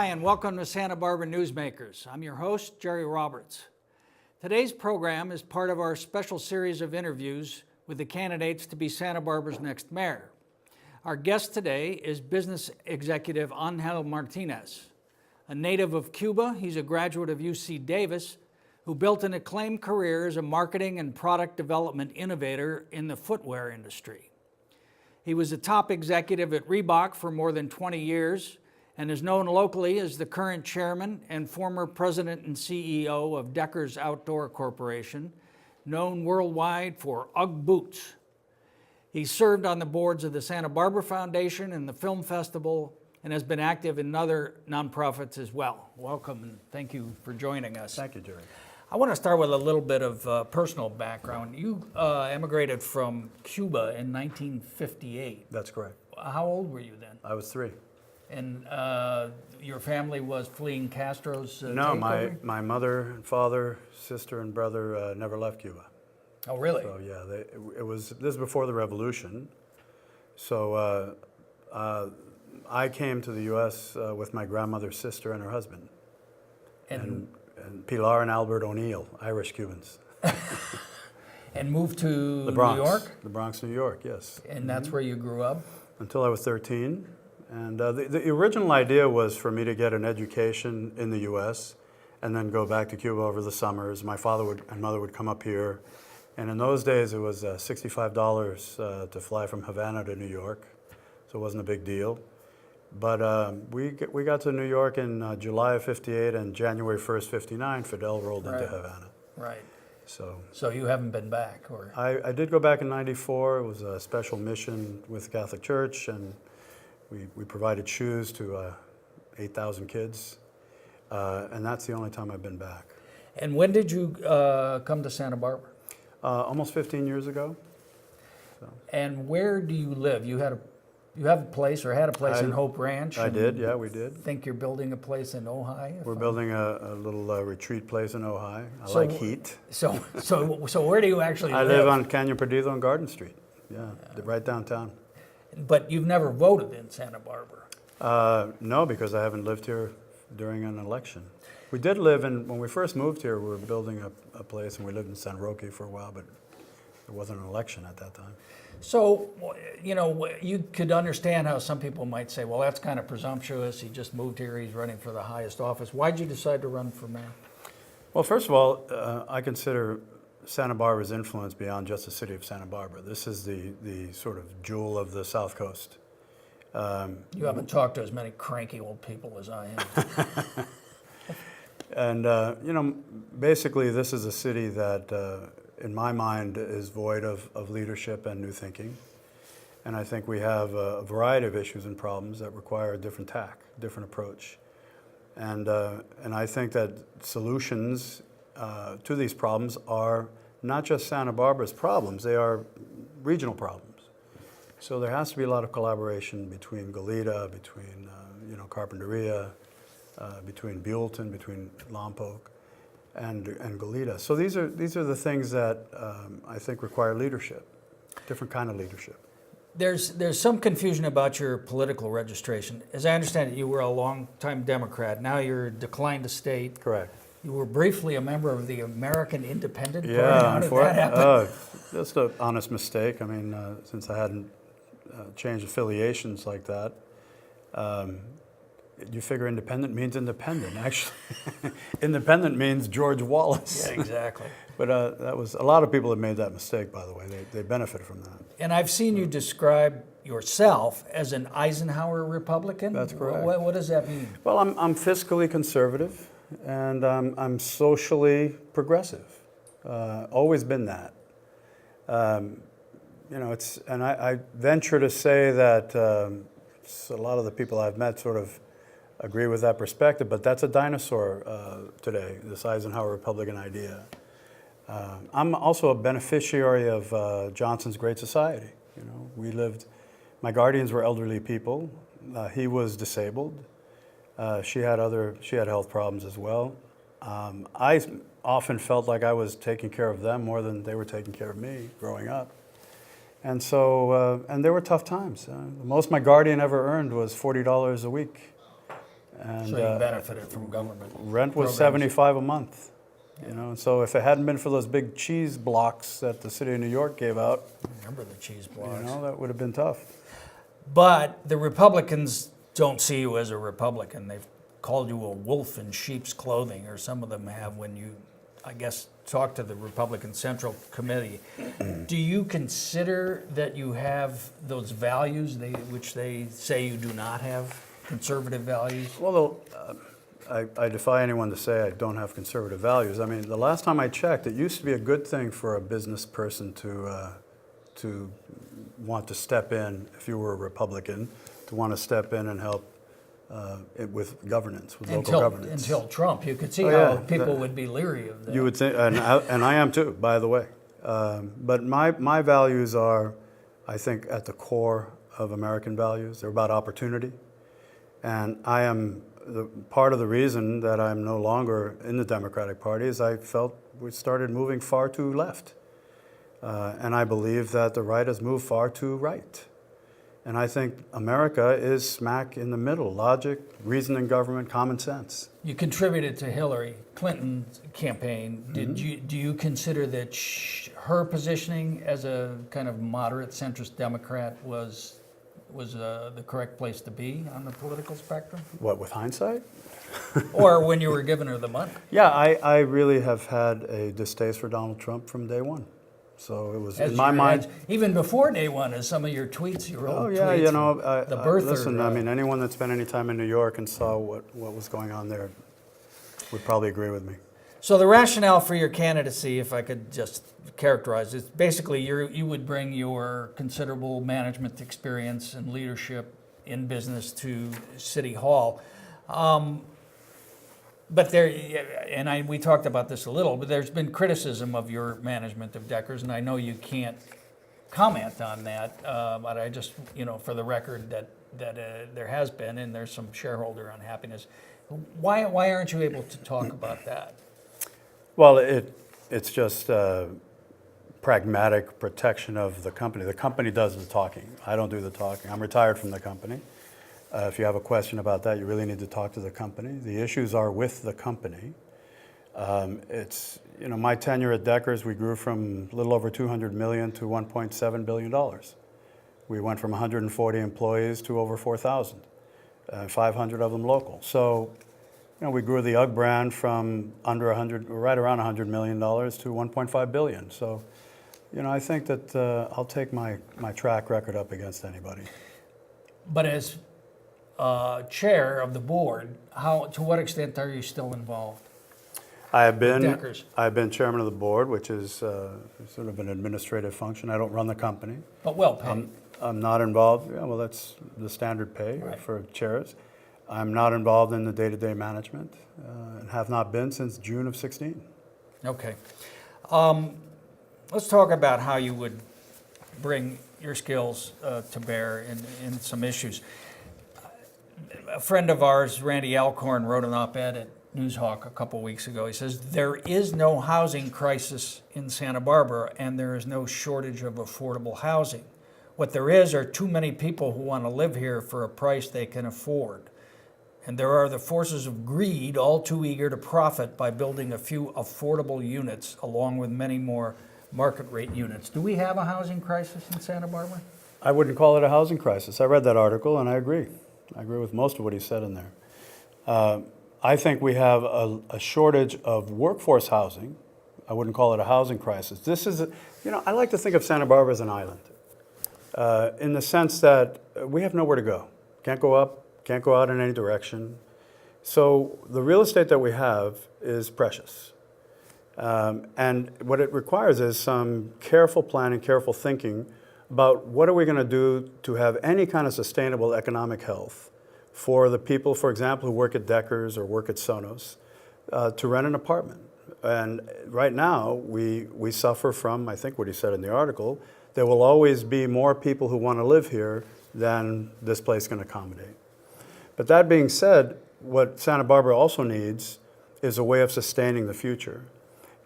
Hi, and welcome to Santa Barbara Newsmakers. I'm your host, Jerry Roberts. Today's program is part of our special series of interviews with the candidates to be Santa Barbara's next mayor. Our guest today is business executive Angel Martinez. A native of Cuba, he's a graduate of UC Davis who built an acclaimed career as a marketing and product development innovator in the footwear industry. He was a top executive at Reebok for more than 20 years and is known locally as the current chairman and former president and CEO of Deckers Outdoor Corporation, known worldwide for UGG boots. He served on the boards of the Santa Barbara Foundation and the Film Festival and has been active in other nonprofits as well. Welcome and thank you for joining us. Thank you, Jerry. I want to start with a little bit of personal background. You emigrated from Cuba in 1958. That's correct. How old were you then? I was 3. And your family was fleeing Castro's No, takeover? my mother and father, sister and brother never left Cuba. Oh, really? So yeah, this is before the revolution. So I came to the U.S. With my grandmother's sister and her husband. And Pilar and Albert O'Neill, Irish Cubans. And moved to The Bronx. New York? The Bronx, New York, yes. And that's where you grew up? Until I was 13. And the original idea was for me to get an education in the U.S. and then go back to Cuba over the summers. My father and mother would come up here. And in those days, it was $65 to fly from Havana to New York. So it wasn't a big deal. But we got to New York in July of 58, and January 1st, 59, Fidel rolled into Havana. Right. So you haven't been back? Or I did go back in 94. It was a special mission with the Catholic Church, and we provided shoes to 8,000 kids. And that's the only time I've been back. And when did you come to Santa Barbara? Almost 15 years ago. So. And where do you live? You have a place or had a place in Hope Ranch? I did, yeah, we did. I think you're building a place in Ojai? We're building a little retreat place in Ojai. I like heat. So where do you actually live? I live on Canyon Perdido on Garden Street, yeah, right downtown. But you've never voted in Santa Barbara? No, because I haven't lived here during an election. We did live when we first moved here, we were building a place, and we lived in San Roque for a while, but there wasn't an election at that time. So, you could understand how some people might say, well, that's kind of presumptuous. He just moved here. He's running for the highest office. Why'd you decide to run for mayor? Well, first of all, I consider Santa Barbara's influence beyond just the city of Santa Barbara. This is the sort of jewel of the South Coast. You haven't talked to as many cranky old people as I am. And, basically this is a city that, in my mind, is void of leadership and new thinking. And I think we have a variety of issues and problems that require a different tack, different approach. And I think that solutions to these problems are not just Santa Barbara's problems, they are regional problems. So there has to be a lot of collaboration between Goleta, between Carpinteria, between Buellton, between Lompoc, and Goleta. So these are the things that I think require leadership, different kind of leadership. There's some confusion about your political registration. As I understand it, you were a long-time Democrat. Now you're declined to state. Correct. You were briefly a member of the American Independent Party. Yeah, How did that happen? That's an honest mistake. I mean, since I hadn't changed affiliations like that, you figure independent means independent. Actually, independent means George Wallace. Yeah, exactly. But that was a lot of people have made that mistake. By the way, they benefited from that. And I've seen you describe yourself as an Eisenhower Republican. That's correct. What does that mean? Well, I'm fiscally conservative, and I'm socially progressive. Always been that. And I venture to say that a lot of the people I've met sort of agree with that perspective, but that's a dinosaur today, this Eisenhower Republican idea. I'm also a beneficiary of Johnson's Great Society. My guardians were elderly people. He was disabled. She had health problems as well. I often felt like I was taking care of them more than they were taking care of me growing up. And so, and there were tough times. The most my guardian ever earned was $40 a week. And So you benefited from government. rent was programs. $75 a month. You know, and so if it hadn't been for those big cheese blocks that the city of New York gave out, Remember the cheese you blocks. know, that would have been tough. But the Republicans don't see you as a Republican. They've called you a wolf in sheep's clothing, or some of them have when you, I guess, talk to the Republican Central Committee. Do you consider that you have those values, which they say you do not have, conservative values? Well, I defy anyone to say I don't have conservative values. I mean, the last time I checked, it used to be a good thing for a business person to want to step in, if you were a Republican, to want to step in and help with governance, with local governance. Until Trump, you could see Oh, how yeah, people would be leery of that. You would think, and I am too, by the way. But my values are, I think, at the core of American values. They're about opportunity. And I am, part of the reason that I'm no longer in the Democratic Party is I felt we started moving far too left. And I believe that the right has moved far too right. And I think America is smack in the middle: logic, reason in government, common sense. You contributed to Hillary Clinton's campaign. Mm-hmm. Do you consider that her positioning as a kind of moderate centrist Democrat was the correct place to be on the political spectrum? What, with hindsight? Or when you were giving her the money? Yeah, I really have had a distaste for Donald Trump from day one. So it was, in my mind. Even before day one, as some of your tweets, your old Oh yeah, tweets, you know, the birther. listen, I mean, anyone that spent any time in New York and saw what was going on there would probably agree with me. So the rationale for your candidacy, if I could just characterize it, basically you would bring your considerable management experience and leadership in business to City Hall. But we talked about this a little, but there's been criticism of your management of Deckers, and I know you can't comment on that, but I just, for the record, that there has been, and there's some shareholder unhappiness. Why aren't you able to talk about that? Well, it's just pragmatic protection of the company. The company does the talking. I don't do the talking. I'm retired from the company. If you have a question about that, you really need to talk to the company. The issues are with the company. It's, my tenure at Deckers, we grew from a little over $200 million to $1.7 billion. We went from 140 employees to over 4,000, 500 of them local. So, we grew the UGG brand from right around $100 million to $1.5 billion. So, I think that I'll take my track record up against anybody. But as chair of the board, to what extent are you still involved? I've Deckers? been chairman of the board, which is sort of an administrative function. I don't run the company. But well paid. I'm not involved. Yeah, well, that's the standard pay for chairs. I'm not involved in the day-to-day management and have not been since June of 16. Okay. Let's talk about how you would bring your skills to bear in some issues. A friend of ours, Randy Alcorn, wrote an op-ed at Newshawk a couple weeks ago. He says, there is no housing crisis in Santa Barbara, and there is no shortage of affordable housing. What there is are too many people who want to live here for a price they can afford. And there are the forces of greed, all too eager to profit by building a few affordable units, along with many more market rate units. Do we have a housing crisis in Santa Barbara? I wouldn't call it a housing crisis. I read that article, and I agree. I agree with most of what he said in there. I think we have a shortage of workforce housing. I wouldn't call it a housing crisis. This is, I like to think of Santa Barbara as an island, in the sense that we have nowhere to go. Can't go up, can't go out in any direction. So the real estate that we have is precious. And what it requires is some careful planning, careful thinking about what are we going to do to have any kind of sustainable economic health for the people, for example, who work at Deckers or work at Sonos, to rent an apartment. And right now, we suffer from, I think what he said in the article, there will always be more people who want to live here than this place can accommodate. But that being said, what Santa Barbara also needs is a way of sustaining the future.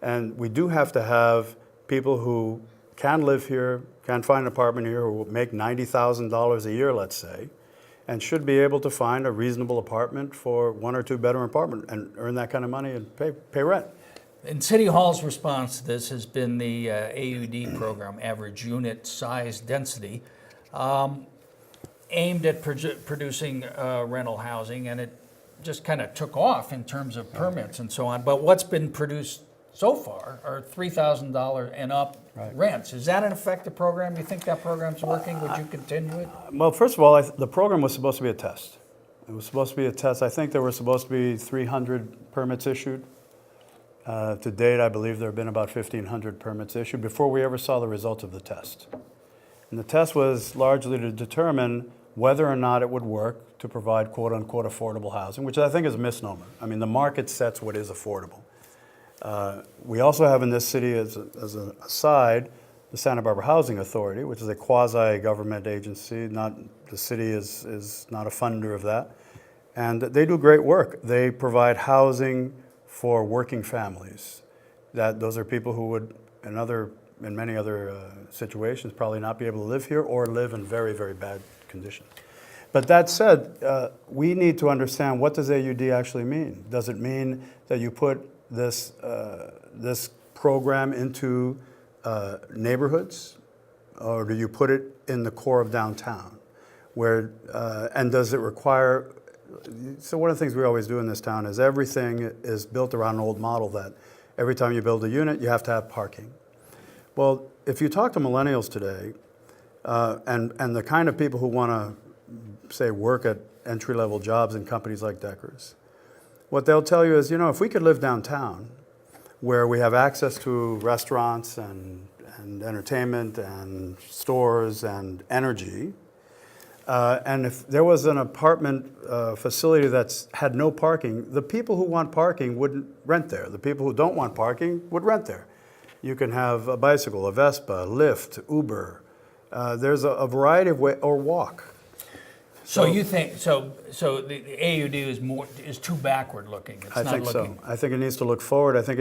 And we do have to have people who can live here, can find an apartment here, who will make $90,000 a year, let's say, and should be able to find a reasonable apartment for 1 or 2 bedroom apartment and earn that kind of money and pay rent. And City Hall's response to this has been the AUD program, average unit size density, aimed at producing rental housing, and it just kind of took off in terms of permits and so on. But what's been produced so far are $3,000 and up rents. Is that an effective program? Do you think that program's working? Would you continue it? Well, first of all, the program was supposed to be a test. It was supposed to be a test. I think there were supposed to be 300 permits issued. To date, I believe there have been about 1,500 permits issued before we ever saw the results of the test. And the test was largely to determine whether or not it would work to provide quote-unquote affordable housing, which I think is a misnomer. I mean, the market sets what is affordable. We also have in this city, as an aside, the Santa Barbara Housing Authority, which is a quasi-government agency. The city is not a funder of that. And they do great work. They provide housing for working families. Those are people who would, in many other situations, probably not be able to live here or live in very, very bad conditions. But that said, we need to understand, what does AUD actually mean? Does it mean that you put this program into neighborhoods, or do you put it in the core of downtown? And does it require? So one of the things we always do in this town is everything is built around an old model that every time you build a unit, you have to have parking. Well, if you talk to millennials today, and the kind of people who want to, say, work at entry-level jobs in companies like Deckers, what they'll tell you is, if we could live downtown, where we have access to restaurants and entertainment and stores and energy, and if there was an apartment facility that had no parking, the people who want parking wouldn't rent there. The people who don't want parking would rent there. You can have a bicycle, a Vespa, Lyft, Uber. There's a variety of ways, or walk. So you think the AUD is too backward looking? I think so. I think it needs to look forward. I think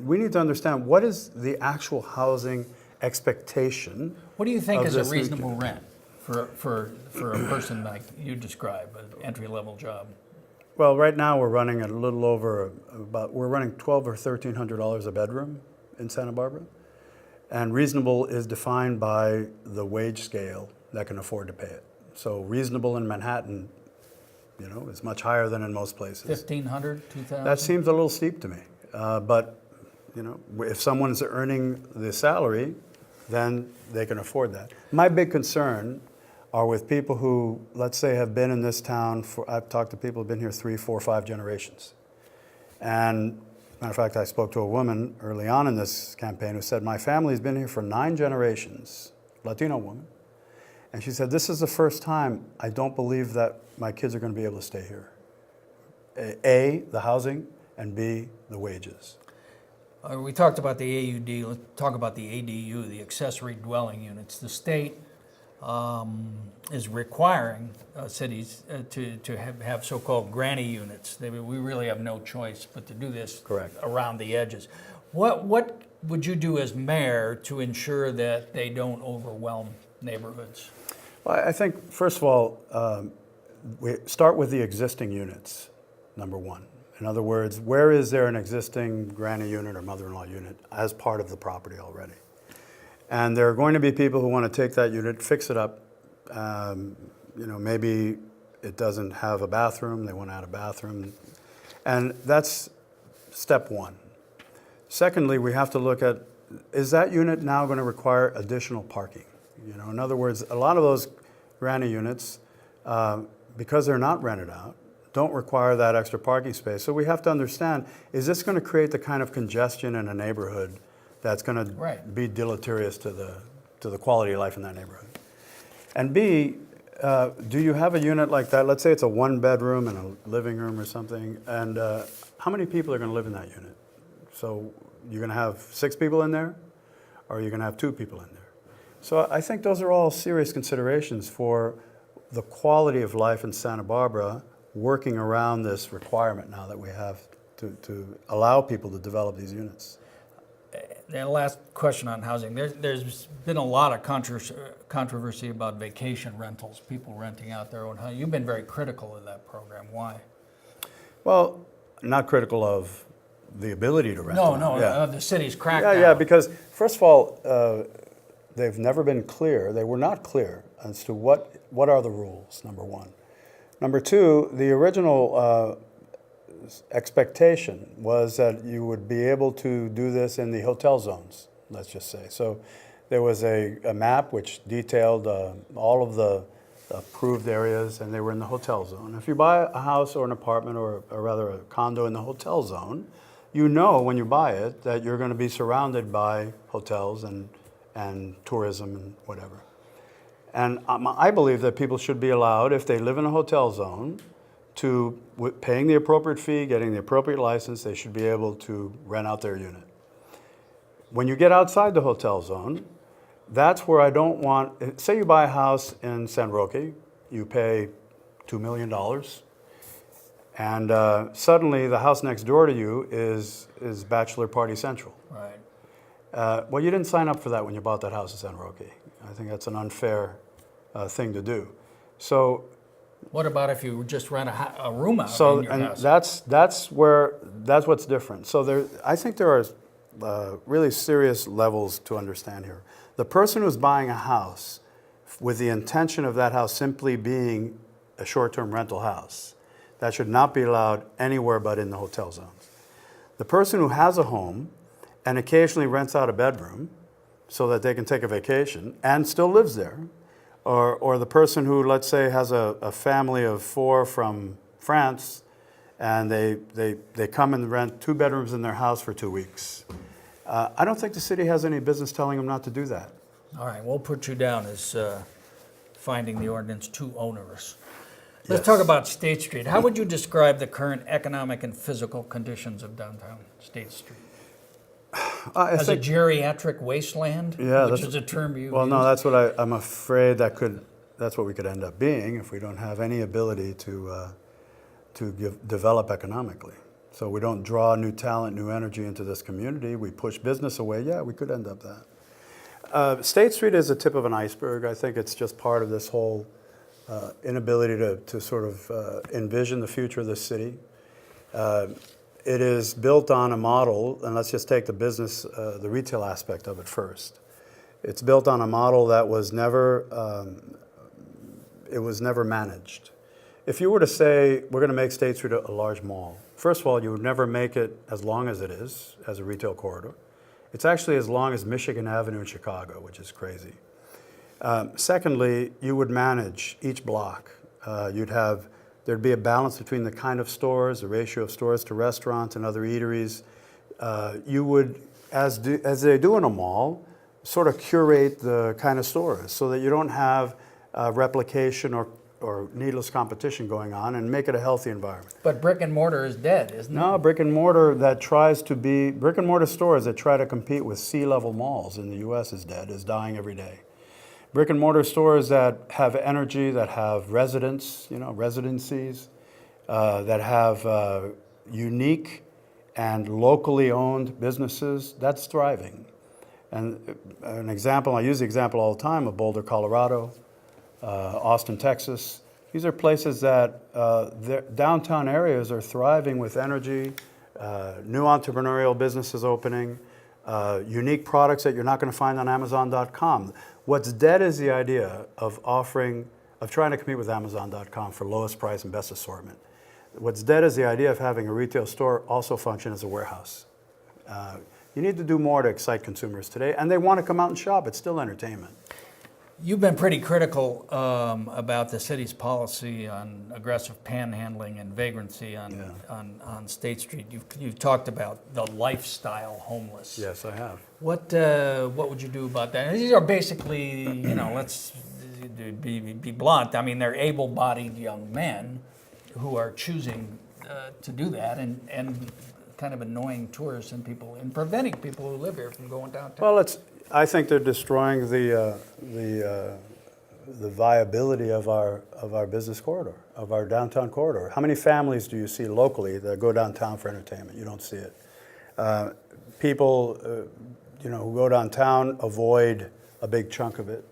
we need to understand, what is the actual housing expectation. What do you think is a reasonable rent for a person like you describe, an entry-level job? Well, right now we're running at a little over we're running $1,200 or $1,300 a bedroom in Santa Barbara, and reasonable is defined by the wage scale that can afford to pay it. So reasonable in Manhattan, is much higher than in most places. 1,500, 2,000. That seems a little steep to me, but if someone's earning the salary, then they can afford that. My big concern are with people who, let's say, have been in this town I've talked to people who've been here 3, 4, 5 generations. And matter of fact, I spoke to a woman early on in this campaign who said, my family's been here for 9 generations, Latino woman. And she said, this is the first time I don't believe that my kids are going to be able to stay here. A, the housing, and B, the wages. We talked about the AUD. Let's talk about the ADU, the accessory dwelling units. The state is requiring cities to have so-called granny units. We really have no choice but to do this. Correct. Around the edges. What would you do as mayor to ensure that they don't overwhelm neighborhoods? Well, I think, first of all, we start with the existing units, number one. In other words, where is there an existing granny unit or mother-in-law unit as part of the property already? And there are going to be people who want to take that unit, fix it up. Maybe it doesn't have a bathroom, they want to add a bathroom. And that's step one. Secondly, we have to look at, is that unit now going to require additional parking? In other words, a lot of those granny units, because they're not rented out, don't require that extra parking space. So we have to understand, is this going to create the kind of congestion in a neighborhood that's going to be deleterious to the quality of life in that neighborhood? And B, do you have a unit like that? Let's say it's a 1-bedroom and a living room or something, and how many people are going to live in that unit? So you're going to have 6 people in there, or you're going to have 2 people in there? So I think those are all serious considerations for the quality of life in Santa Barbara, working around this requirement now that we have to allow people to develop these units. The last question on housing. There's been a lot of controversy about vacation rentals, people renting out their own home. You've been very critical of that program. Why? Well, not critical of the ability to rent. Of the city's crackdown. Yeah, because first of all, they've never been clear. They were not clear as to what are the rules, number one. Number two, the original expectation was that you would be able to do this in the hotel zones, let's just say. So there was a map which detailed all of the approved areas, and they were in the hotel zone. If you buy a house or an apartment or rather a condo in the hotel zone, you know when you buy it that you're going to be surrounded by hotels and tourism and whatever. And I believe that people should be allowed, if they live in a hotel zone, to, paying the appropriate fee, getting the appropriate license, they should be able to rent out their unit. When you get outside the hotel zone, that's where I don't want, say you buy a house in San Roque, you pay $2 million, and suddenly the house next door to you is Bachelor Party Central. Right. Well, you didn't sign up for that when you bought that house in San Roque. I think that's an unfair thing to do. So what about if you just rent a room out in your house? that's what's different. So I think there are really serious levels to understand here. The person who's buying a house with the intention of that house simply being a short-term rental house, that should not be allowed anywhere but in the hotel zones. The person who has a home and occasionally rents out a bedroom so that they can take a vacation and still lives there, or the person who, let's say, has a family of 4 from France, and they come and rent 2 bedrooms in their house for 2 weeks. I don't think the city has any business telling them not to do that. All right, we'll put you down as finding the ordinance too onerous. Let's talk about State Street. How would you describe the current economic and physical conditions of downtown State Street? As a geriatric wasteland, which is a term you Well, use? no, that's what I'm afraid that's what we could end up being if we don't have any ability to develop economically. So we don't draw new talent, new energy into this community. We push business away. Yeah, we could end up that. State Street is the tip of an iceberg. I think it's just part of this whole inability to sort of envision the future of the city. It is built on a model, and let's just take the business, the retail aspect of it first. It's built on a model that was never managed. If you were to say, we're going to make State Street a large mall, first of all, you would never make it as long as it is, as a retail corridor. It's actually as long as Michigan Avenue in Chicago, which is crazy. Secondly, you would manage each block. There'd be a balance between the kind of stores, the ratio of stores to restaurants and other eateries. You would, as they do in a mall, sort of curate the kind of stores so that you don't have replication or needless competition going on, and make it a healthy environment. But brick and mortar is dead, isn't it? No, brick and mortar stores that try to compete with sea-level malls in the U.S. is dying every day. Brick and mortar stores that have energy, that have residencies, that have unique and locally owned businesses, that's thriving. And an example, I use the example all the time of Boulder, Colorado, Austin, Texas. These are places that their downtown areas are thriving with energy, new entrepreneurial businesses opening, unique products that you're not going to find on Amazon.com. What's dead is the idea of trying to compete with Amazon.com for lowest price and best assortment. What's dead is the idea of having a retail store also function as a warehouse. You need to do more to excite consumers today, and they want to come out and shop. It's still entertainment. You've been pretty critical about the city's policy on aggressive panhandling and vagrancy on State Street. You've talked about the lifestyle homeless. Yes, I have. What would you do about that? These are basically, let's be blunt. I mean, they're able-bodied young men who are choosing to do that and kind of annoying tourists and preventing people who live here from going downtown. Well, I think they're destroying the viability of our business corridor, of our downtown corridor. How many families do you see locally that go downtown for entertainment? You don't see it. People, who go downtown avoid a big chunk of it.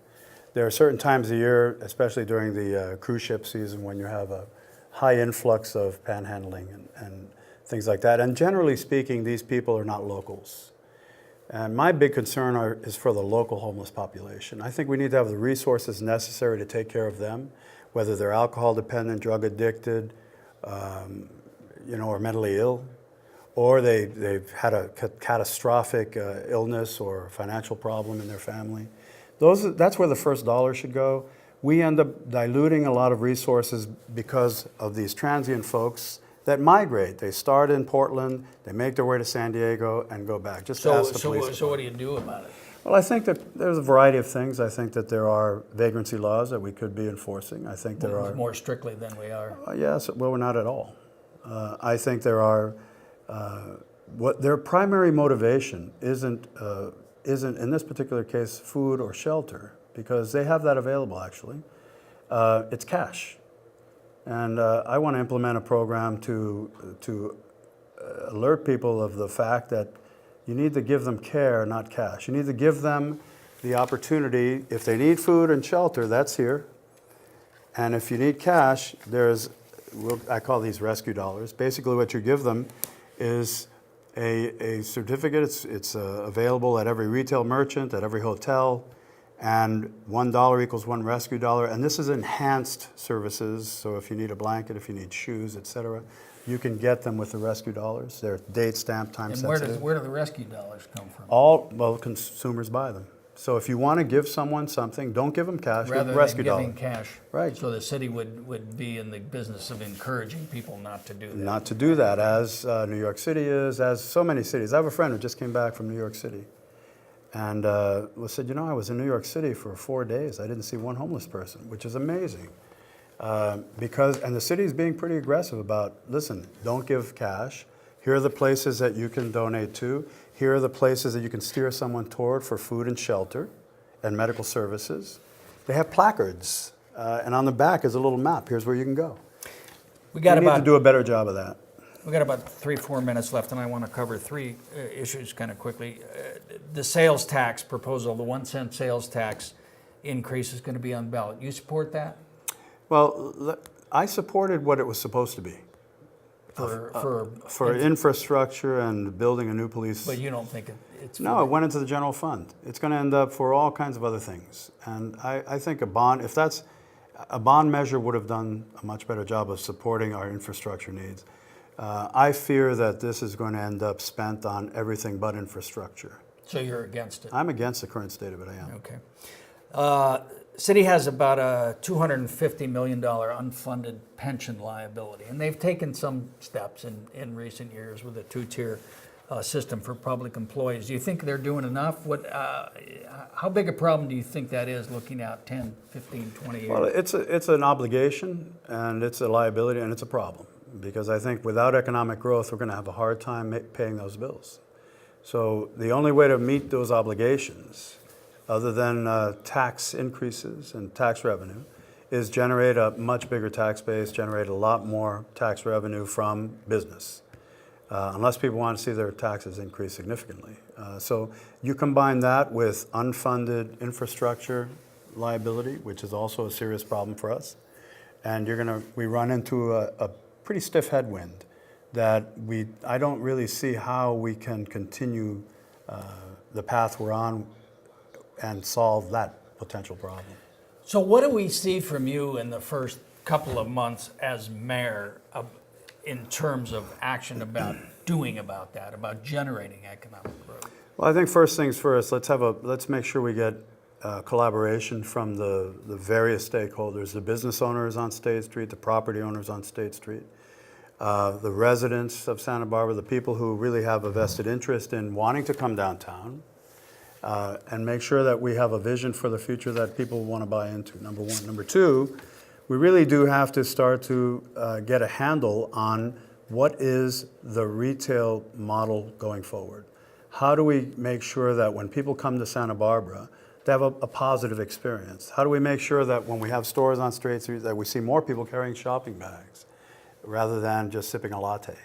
There are certain times of year, especially during the cruise ship season, when you have a high influx of panhandling and things like that. And generally speaking, these people are not locals. And my big concern is for the local homeless population. I think we need to have the resources necessary to take care of them, whether they're alcohol dependent, drug addicted, or mentally ill, or they've had a catastrophic illness or financial problem in their family. That's where the first dollar should go. We end up diluting a lot of resources because of these transient folks that migrate. They start in Portland, they make their way to San Diego and go back. Just ask the police. So what do you do about it? Well, I think that there's a variety of things. I think that there are vagrancy laws that we could be enforcing. I think there are more strictly than we are. Yes, well, we're not at all. I think there are what their primary motivation isn't in this particular case food or shelter, because they have that available actually. It's cash. And I want to implement a program to alert people of the fact that you need to give them care, not cash. You need to give them the opportunity. If they need food and shelter, that's here. And if you need cash, I call these rescue dollars. Basically what you give them is a certificate. It's available at every retail merchant, at every hotel. And $1 equals one rescue dollar. And this is enhanced services. So if you need a blanket, if you need shoes, etc., you can get them with the rescue dollars. They're date stamped, time sensitive. And where do the rescue dollars come from? Consumers buy them. So if you want to give someone something, don't give them cash, give them rescue dollars. Rather than giving cash. Right. So the city would be in the business of encouraging people not to do that. Not to do that, as New York City is, as so many cities. I have a friend who just came back from New York City. And said, I was in New York City for 4 days. I didn't see one homeless person, which is amazing. And the city is being pretty aggressive about, listen, don't give cash. Here are the places that you can donate to. Here are the places that you can steer someone toward for food and shelter and medical services. They have placards, and on the back is a little map. Here's where you can go. We need to do a better job of that. We've got about 3-4 minutes left, and I want to cover three issues kind of quickly. The sales tax proposal, the 1 cent sales tax increase is going to be on ballot. You support that? Well, I supported what it was supposed to be. For infrastructure and building a new police. But you don't think it's... No, it went into the general fund. It's going to end up for all kinds of other things. And I think a bond measure would have done a much better job of supporting our infrastructure needs. I fear that this is going to end up spent on everything but infrastructure. So you're against it? I'm against the current state of it, I am. Okay. City has about a $250 million unfunded pension liability, and they've taken some steps in recent years with a two-tier system for public employees. Do you think they're doing enough? How big a problem do you think that is looking out 10, 15, 20 years? Well, it's an obligation, and it's a liability, and it's a problem. Because I think without economic growth, we're going to have a hard time paying those bills. So the only way to meet those obligations, other than tax increases and tax revenue, is generate a much bigger tax base, generate a lot more tax revenue from business, unless people want to see their taxes increase significantly. So you combine that with unfunded infrastructure liability, which is also a serious problem for us, and we run into a pretty stiff headwind that I don't really see how we can continue the path we're on and solve that potential problem. So what do we see from you in the first couple of months as mayor in terms of action about generating economic growth? Well, I think first things first, let's make sure we get collaboration from the various stakeholders, the business owners on State Street, the property owners on State Street, the residents of Santa Barbara, the people who really have a vested interest in wanting to come downtown, and make sure that we have a vision for the future that people want to buy into, number one. Number two, we really do have to start to get a handle on what is the retail model going forward. How do we make sure that when people come to Santa Barbara, they have a positive experience? How do we make sure that when we have stores on State Street that we see more people carrying shopping bags rather than just sipping a latte?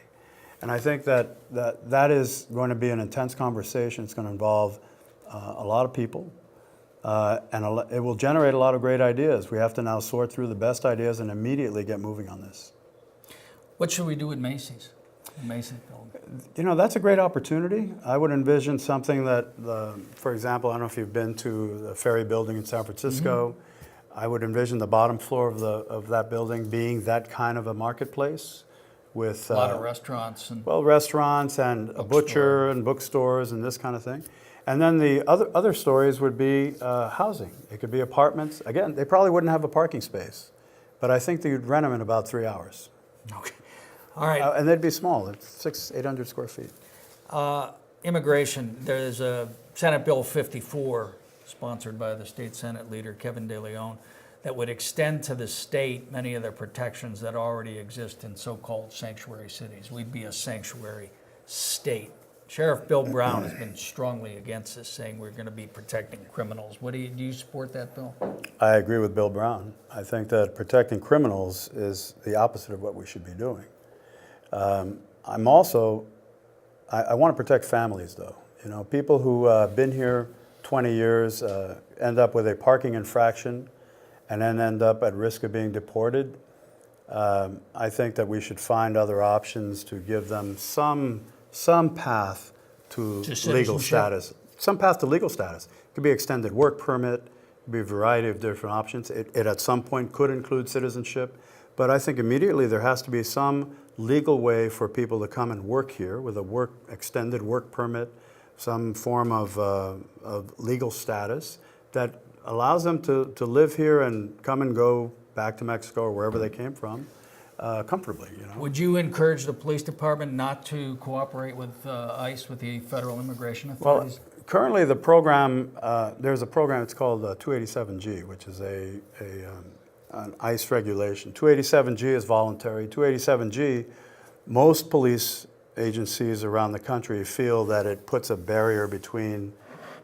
And I think that is going to be an intense conversation. It's going to involve a lot of people, and it will generate a lot of great ideas. We have to now sort through the best ideas and immediately get moving on this. What should we do with Macy's? The Macy's building. You know, that's a great opportunity. I would envision something that, for example, I don't know if you've been to the Ferry Building in San Francisco. I would envision the bottom floor of that building being that kind of a marketplace with A lot of restaurants and restaurants and a butcher and bookstores and this kind of thing. And then the other stories would be housing. It could be apartments. Again, they probably wouldn't have a parking space, but I think you'd rent them in about 3 hours. Okay. All right. And they'd be small, it's 800 square feet. Immigration. There's a Senate Bill 54, sponsored by the state Senate leader Kevin De Leon, that would extend to the state many of the protections that already exist in so-called sanctuary cities. We'd be a sanctuary state. Sheriff Bill Brown has been strongly against this, saying we're going to be protecting criminals. Do you support that bill? I agree with Bill Brown. I think that protecting criminals is the opposite of what we should be doing. I want to protect families, though. You know, people who have been here 20 years end up with a parking infraction and then end up at risk of being deported. I think that we should find other options to give them some path to legal status. Some path to legal status. It could be extended work permit, it could be a variety of different options. It at some point could include citizenship, but I think immediately there has to be some legal way for people to come and work here with a extended work permit, some form of legal status that allows them to live here and come and go back to Mexico or wherever they came from comfortably. You know? Would you encourage the police department not to cooperate with ICE, with the federal immigration authorities? Well, currently the program, there's a program, it's called 287G, which is an ICE regulation. 287G is voluntary. 287G, most police agencies around the country feel that it puts a barrier between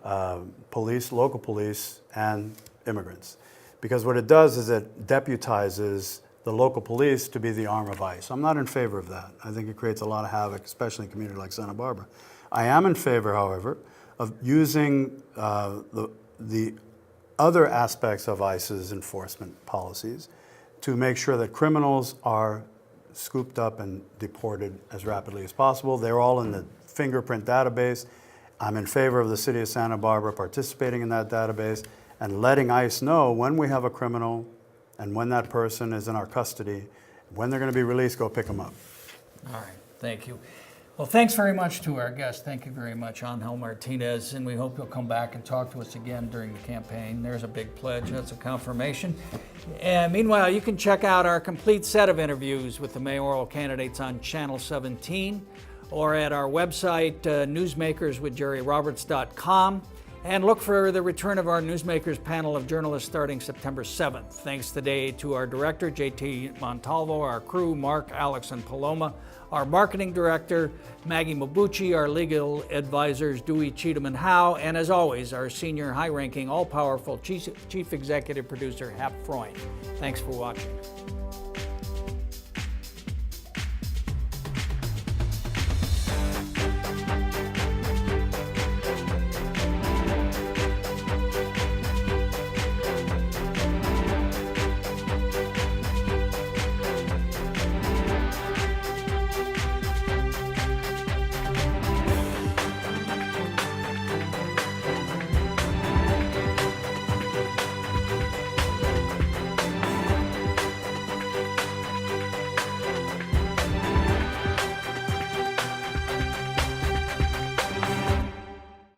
local police and immigrants. Because what it does is it deputizes the local police to be the arm of ICE. I'm not in favor of that. I think it creates a lot of havoc, especially in a community like Santa Barbara. I am in favor, however, of using the other aspects of ICE's enforcement policies to make sure that criminals are scooped up and deported as rapidly as possible. They're all in the fingerprint database. I'm in favor of the city of Santa Barbara participating in that database and letting ICE know when we have a criminal and when that person is in our custody, when they're going to be released, go pick them up. All right, thank you. Well, thanks very much to our guest. Thank you very much, Angel Martinez, and we hope you'll come back and talk to us again during the campaign. There's a big pledge. That's a confirmation. And meanwhile, you can check out our complete set of interviews with the mayoral candidates on Channel 17 or at our website, newsmakerswithjerryroberts.com, and look for the return of our Newsmakers panel of journalists starting September 7th. Thanks today to our director, JT Montalvo, our crew, Mark, Alex, and Paloma, our marketing director, Maggie Mabuchi, our legal advisors, Dewey, Cheatham, and Howe, and as always, our senior, high-ranking, all-powerful chief executive producer, Hap Freund. Thanks for watching.